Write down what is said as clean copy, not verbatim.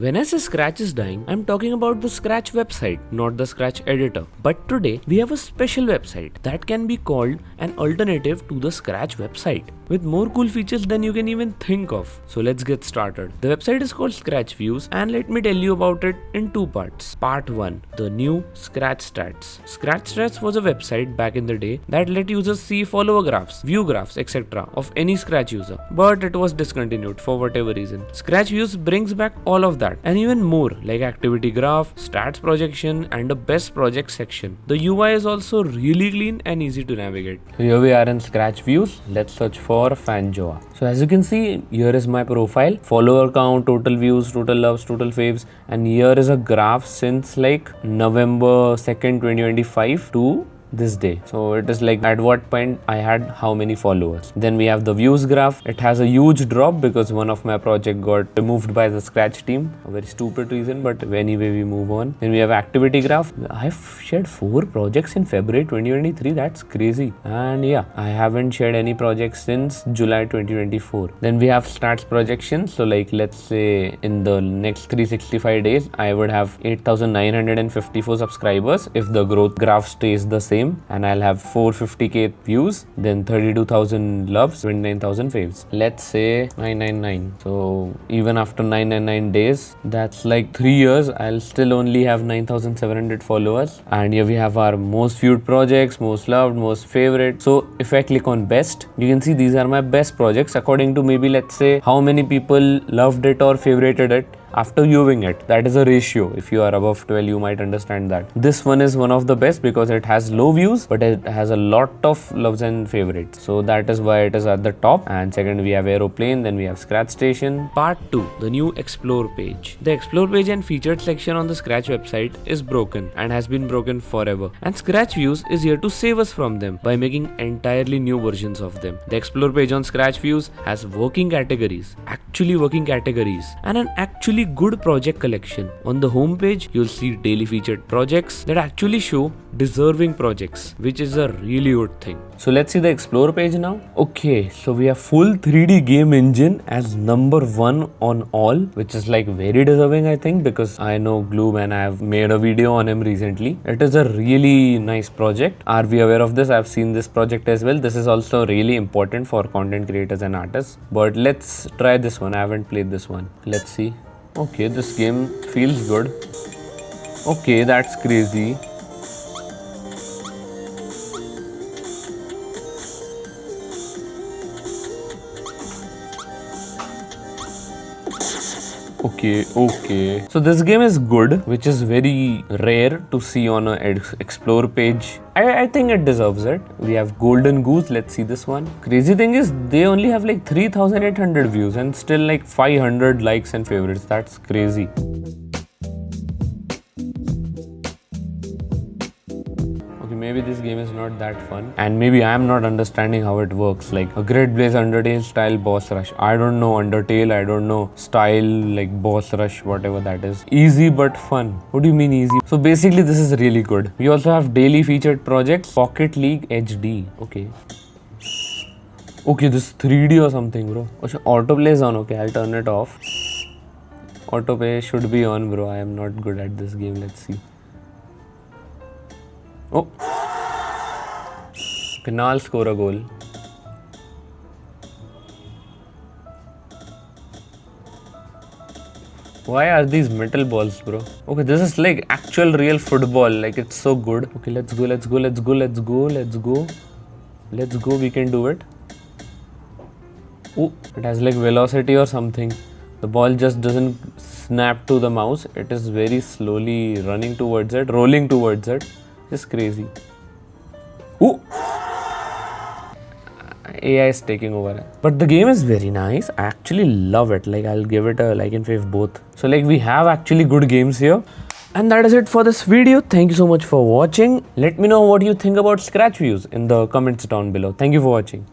When I say Scratch is dying, I'm talking about the Scratch website, not the Scratch editor. But today, we have a special website that can be called an alternative to the Scratch website, with more cool features than you can even think of. So let's get started. The website is called Scratch Views, and let me tell you about it in two parts. Part 1, the new Scratch Stats. Scratch Stats was a website back in the day that let users see follower graphs, view graphs, etc. of any Scratch user, but it was discontinued for whatever reason. Scratch Views brings back all of that and even more, like activity graph, stats projection, and a best project section. The UI is also really clean and easy to navigate. So here we are in Scratch Views. Let's search for Fanjoa. So as you can see, here is my profile, follower count, total views, total loves, total faves, and here is a graph since like November 2nd, 2025 to this day. So it is like at what point I had how many followers. Then we have the views graph. It has a huge drop because one of my project got removed by the Scratch team. A very stupid reason, but anyway we move on. Then we have activity graph. I've shared 4 projects in February 2023. That's crazy. And yeah, I haven't shared any projects since July 2024. Then we have stats projection. So like let's say in the next 365 days, I would have 8,954 subscribers if the growth graph stays the same, and I'll have 450k views, then 32,000 loves, 29,000 faves. Let's say 999. So even after 999 days, that's like 3 years, I'll still only have 9,700 followers. And here we have our most viewed projects, most loved, most favorite. So if I click on best, you can see these are my best projects according to maybe let's say how many people loved it or favorited it after viewing it. That is a ratio. If you are above 12, you might understand that. This one is one of the best because it has low views, but it has a lot of loves and favorites. So that is why it is at the top. And second, we have aeroplane, then we have Scratch Station. Part 2, the new explore page. The explore page and featured section on the Scratch website is broken and has been broken forever. And Scratch Views is here to save us from them by making entirely new versions of them. The explore page on Scratch Views has working categories, actually working categories, and an actually good project collection. On the home page, you'll see daily featured projects that actually show deserving projects, which is a really good thing. So let's see the explore page now. Okay, so we have full 3D game engine as number 1 on all, which is like very deserving, I think, because I know Gloom and I have made a video on him recently. It is a really nice project. Are we aware of this? I've seen this project as well. This is also really important for content creators and artists. But let's try this one. I haven't played this one. Let's see. Okay, this game feels good. Okay, that's crazy. Okay. So this game is good, which is very rare to see on a explore page. I think it deserves it. We have Golden Goose. Let's see this one. Crazy thing is they only have like 3,800 views and still like 500 likes and favorites. That's crazy. Maybe this game is not that fun, and maybe I am not understanding how it works. Like a Great Blaze Undertale style boss rush. I don't know Undertale, I don't know style like boss rush, whatever that is. Easy but fun. What do you mean easy? So basically this is really good. We also have daily featured projects, Pocket League HD. Okay, this 3D or something, bro. Autoplay is on. Okay, I'll turn it off. Autoplay should be on, bro. I am not good at this game. Let's see. Oh, I'll score a goal. Why are these metal balls, bro? Okay, this is like actual real football. Like it's so good. Okay, let's go. We can do it. Oh, it has like velocity or something. The ball just doesn't snap to the mouse. It is very slowly rolling towards it. Just crazy. Ooh. AI is taking over. But the game is very nice. I actually love it. Like I'll give it a like and fave both. So like we have actually good games here. And that is it for this video. Thank you so much for watching. Let me know what you think about Scratch Views in the comments down below. Thank you for watching.